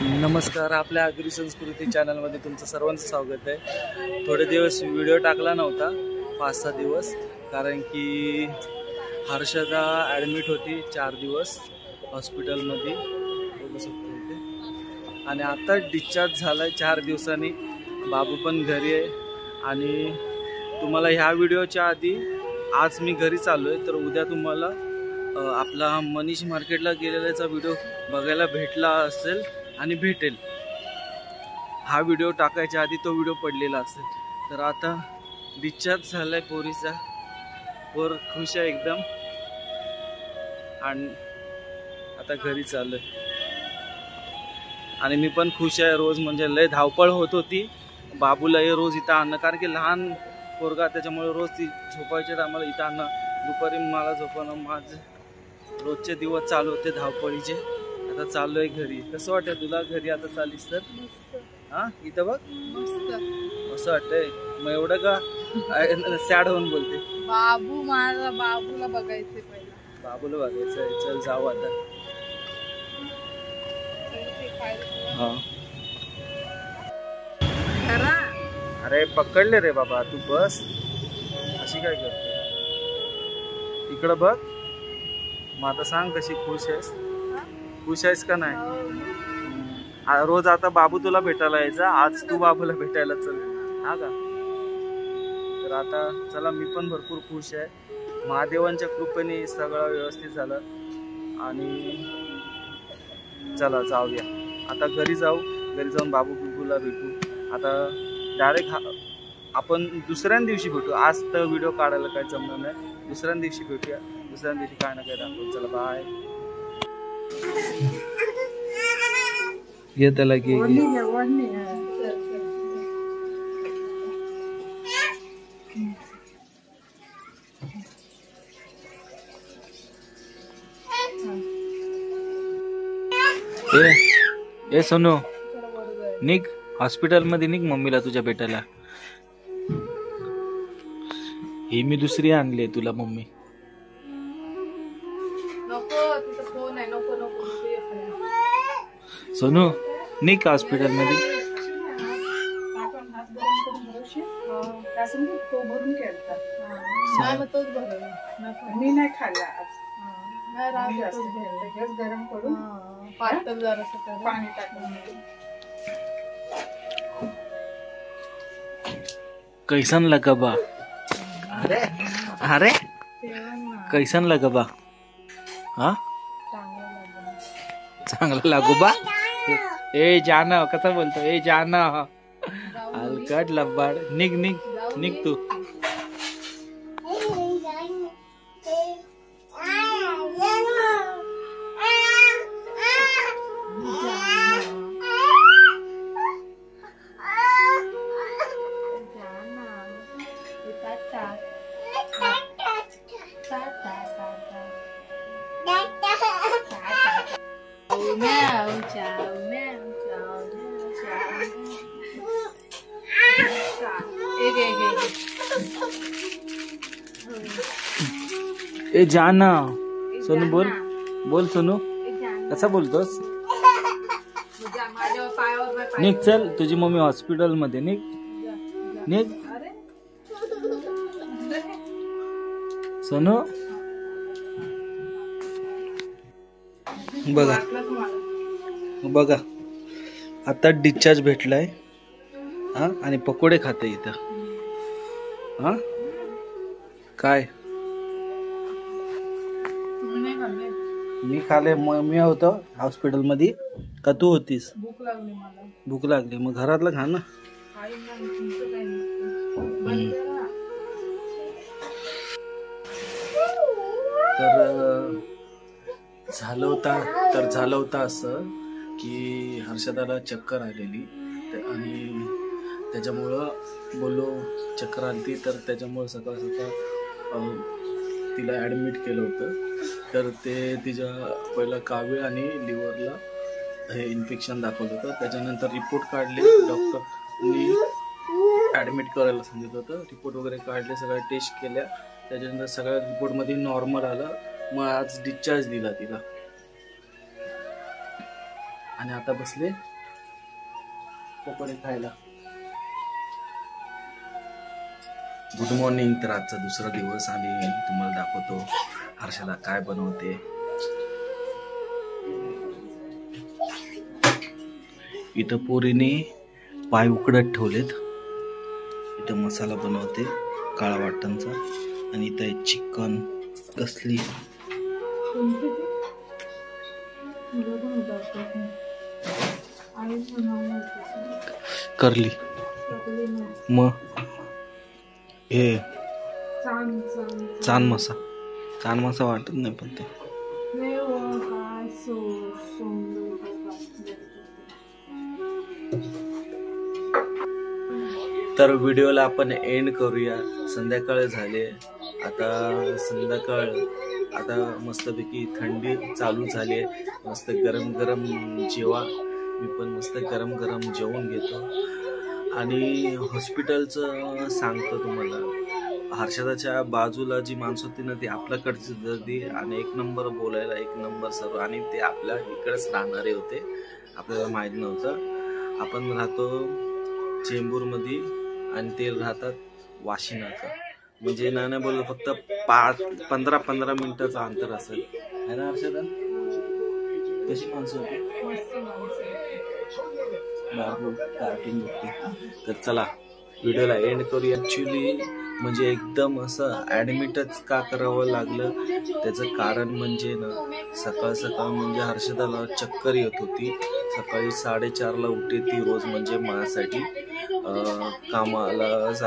नमस्कार, आपल्या आगरी संस्कृती चॅनलमध्ये तुमचं सर्वांचं स्वागत आहे। थोडे दिवस व्हिडिओ टाकला नव्हता, 5-6 दिवस, कारण की हर्षदा ॲडमिट होती 4 दिवस हॉस्पिटलमध्ये, बघू शकतो इथे। आणि आता डिस्चार्ज झाला आहे 4 दिवसांनी, बाबू पण घरी आहे। आणि तुम्हाला ह्या व्हिडिओच्या आधी आज मी घरी चाललो आहे, तर उद्या तुम्हाला आपला मनीष मार्केटला गेलेल्याचा व्हिडिओ बघायला भेटला असेल आणि भेटेल। हा व्हिडिओ टाकायच्या आधी तो व्हिडिओ पडलेला असेल। तर आता डिस्चार्ज झालाय पोरीचा, पोर खुश आहे एकदम, आणि आता घरी चाललोय। आणि मी पण खुश आहे। रोज म्हणजे लय धावपळ होत होती बाबूला रोज इथं आणणं, कारण की लहान पोरगा त्याच्यामुळे रोज ती झोपायच्या टायमाला इथं आणणं, दुपारी मला झोपणं, माझे रोजचे दिवस चालू होते धावपळीचे। आता चाललोय घरी। कसं वाटतंय तुला घरी आता चालीस तर? हा, इथं बघ असं वाटतंय। मग एवढं का सॅड होऊन बोलते? बाबू माझा, बाबूला बघायचे पहिला, बाबूला बघायचंय। चल जाऊ आता। हा, अरे पकडले रे बाबा, तू बस, अशी काय करते? इकडं बघ, मग आता सांग कशी खुश आहेस? खुश आहेस का नाही? रोज आता बाबू तुला भेटायला यायचा, आज तू बाबूला भेटायला चल, हा का? तर आता चला, मी पण भरपूर खुश आहे। महादेवांच्या कृपेने सगळं व्यवस्थित झालं। आणि चला जाऊया आता घरी जाऊ। घरी जाऊन बाबूला भेटू। आता डायरेक्ट आपण दुसऱ्या दिवशी भेटू। आज तर व्हिडिओ काढायला काही जमणार नाही, दुसऱ्या दिवशी भेटूया। दुसऱ्या दिवशी काय ना काय दाखवू। चला बाय। घे त्याला, घे ए सोनू, निघ हॉस्पिटल मध्ये, निघ मम्मीला तुझ्या भेटायला। ही मी दुसरी आणली तुला मम्मी। सोनू निघ हॉस्पिटल मध्ये। मी नाही खाल्ला गरम करून पाणी टाकून। कैसन लगा बा? अरे अरे कैसन लगा बा? हा, चांगला लागू बा? ए जाना, कसा बोलतो? ए जाना, हलकट लब्बाड, निघ निघ निघ तू। ए जाना, सोनू बोल, बोल सोनू, कसा बोलतोस? निघ चल, तुझी मम्मी हॉस्पिटल मध्ये, निघ निघ सोनू। बघा बघा, आता डिस्चार्ज भेटलाय, हा, आणि पकोडे खाते इथं। हा काय? मी खाले, मी होतो हॉस्पिटल मध्ये का तू होतीस? भूक लागली मला। भूक लागली, मग घरातलं खा ना। तर झालं होतं असं की हर्षदाला चक्कर आलेली, आणि त्याच्यामुळं बोललो चक्कर आली, तर त्याच्यामुळं सकाळ तिला ॲडमिट केलं होतं। तर ते तिच्या पहिला कावीळ आणि लिव्हरला हे इन्फेक्शन दाखवलं होतं। त्याच्यानंतर रिपोर्ट काढले, डॉक्टरनी ॲडमिट करायला सांगितलं होतं। रिपोर्ट वगैरे काढले, सगळ्या टेस्ट केल्या, त्याच्यानंतर सगळ्या रिपोर्टमध्ये नॉर्मल आलं। मग आज डिस्चार्ज दिला तिला, आणि आता बसले पकोडे खायला. Good morning. तर आजचा दुसरा दिवस आणि तुम्हाला दाखवतो हर्षला काय बनवते. इथं पोरीने पाय उकडत ठेवलेत. इथं मसाला बनवते काळा वाटणचा आणि इथं आहे चिकन. कसली करली मग हे चांद मासा वाटत नाही पण ते तर व्हिडिओला आपण एंड करूया. संध्याकाळ झाले आता. संध्याकाळ आता मस्तपैकी थंडी चालू झाली आहे. मस्त गरम गरम जेवा. मी पण मस्त गरम गरम जेवून घेतो. आणि हॉस्पिटलचं सांगतो तुम्हाला. हर्षदाच्या बाजूला जी माणसं होती ना ती आपल्याकडची होती आणि एक नंबर बोलायला, एक नंबर सर्व. आणि ते आपल्या इकडेच राहणारे होते. आपल्याला माहीत नव्हतं. आपण राहतो चेंबूरमध्ये आणि ते राहतात वाशीनाथ. म्हणजे नाही बोललं फक्त 15 मिनिटाचं अंतर असेल है ना हर्षदा. कशी माणसं होती. कार्टून बघते. तर चला व्हिडिओला एंड करू. ऍक्च्युली म्हणजे एकदम असं ऍडमिटच का करावं लागलं त्याचं कारण म्हणजे ना सकाळ म्हणजे हर्षदाला चक्कर येत होती. सकाळी 4:30ला उठते ती रोज. म्हणजे माझ्यासाठी कामाला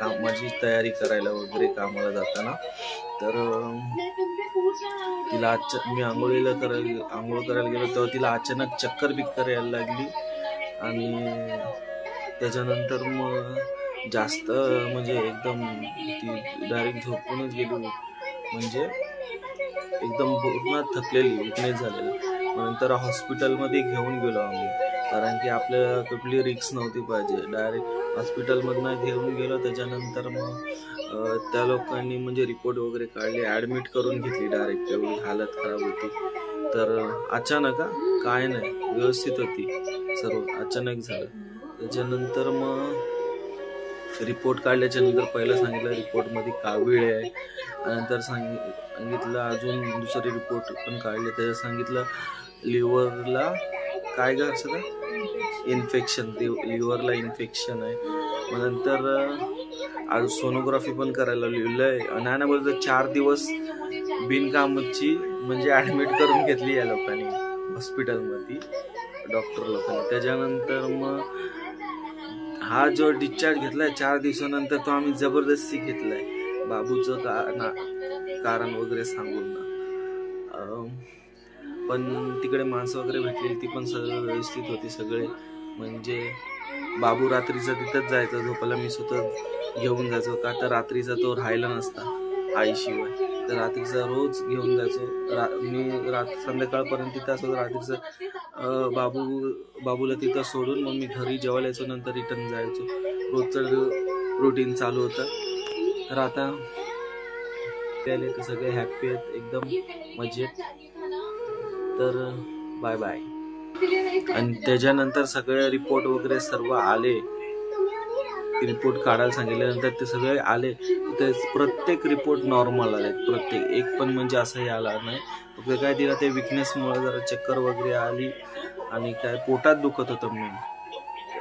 कामाची तयारी करायला वगैरे कामाला जाताना. तर तिला मी आंघोळ करायला गेलो तेव्हा तिला अचानक चक्कर बिक्कर यायला लागली. आणि त्याच्यानंतर मग जास्त म्हणजे एकदम ती डायरेक्ट झोपूनच गेली. म्हणजे एकदम पूर्ण थकलेली, विकनेस झालेली. नंतर हॉस्पिटलमध्ये घेऊन गेलो आम्ही. कारण की आपल्याला कुठली रिक्स नव्हती पाहिजे. डायरेक्ट हॉस्पिटलमधनं घेऊन गेलो. त्याच्यानंतर मग त्या लोकांनी म्हणजे रिपोर्ट वगैरे काढले. ॲडमिट करून घेतली डायरेक्ट. एवढी हालत खराब होती. तर अचानक काय नाही व्यवस्थित होती सर्व. अचानक झालं. त्याच्यानंतर मग रिपोर्ट काढल्याच्या नंतर पहिलं सांगितलं रिपोर्टमध्ये कावीळ आहे. नंतर सांगितलं अजून दुसरे रिपोर्ट पण काढले. त्याच्यात सांगितलं लिव्हरला काय ग सगळं इन्फेक्शन. लिव्हरला इन्फेक्शन आहे. मग नंतर आज सोनोग्राफी पण करायला लिहिलंय. आणि बोलतो 4 दिवस बिनकामाची म्हणजे ऍडमिट करून घेतली या लोकांनी हॉस्पिटलमध्ये, डॉक्टर लोकांनी. त्याच्यानंतर मग हा जो डिस्चार्ज घेतलाय 4 दिवसानंतर तो आम्ही जबरदस्ती घेतलाय बाबूचं कारण वगैरे सांगून ना. पण तिकडे माणसं वगैरे भेटली ती पण सगळं व्यवस्थित होती सगळे. म्हणजे बाबू रात्रीचा तिथंच जायचा झोपायला. मी स्वतः घेऊन जायचो का तर रात्रीचा तो राहिला नसता आईशिवाय. तर रात्रीचा रोज घेऊन जायचो. मी संध्याकाळपर्यंत तिथं असतो. रात्रीचं बाबूला तिथं सोडून मग मी घरी जेवायला यायचो. नंतर रिटर्न जायचो. रोजचं रुटीन चालू होतं. तर आता सगळे हॅप्पी आहेत एकदम मजेत. तर बाय बाय. आणि त्याच्यानंतर सगळे रिपोर्ट वगैरे सर्व आले. रिपोर्ट काढायला सांगितल्यानंतर ते सगळे आले. ते प्रत्येक रिपोर्ट नॉर्मल आले. प्रत्येक एक पण म्हणजे असंही आला नाही. फक्त काय तिला ते विकनेसमुळे जरा चक्कर वगैरे आली. आणि काय पोटात दुखत होतं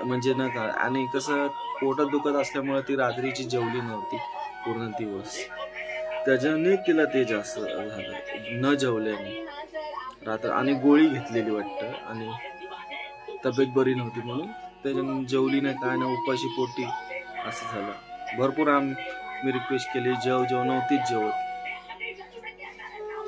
म्हणजे ना का. आणि कसं पोटात दुखत असल्यामुळे ती रात्रीची जेवली नव्हती पूर्ण दिवस. त्याच्याने तिला ते जास्त झालं न जेवल्याने रात्र. आणि गोळी घेतलेली वाटतं आणि तब्येत बरी नव्हती म्हणून त्याच्याने जेवली नाही काय नाही उपाशी पोटी असं झालं. भरपूर मी रिक्वेस्ट केली जेव नव्हतीच जेवत.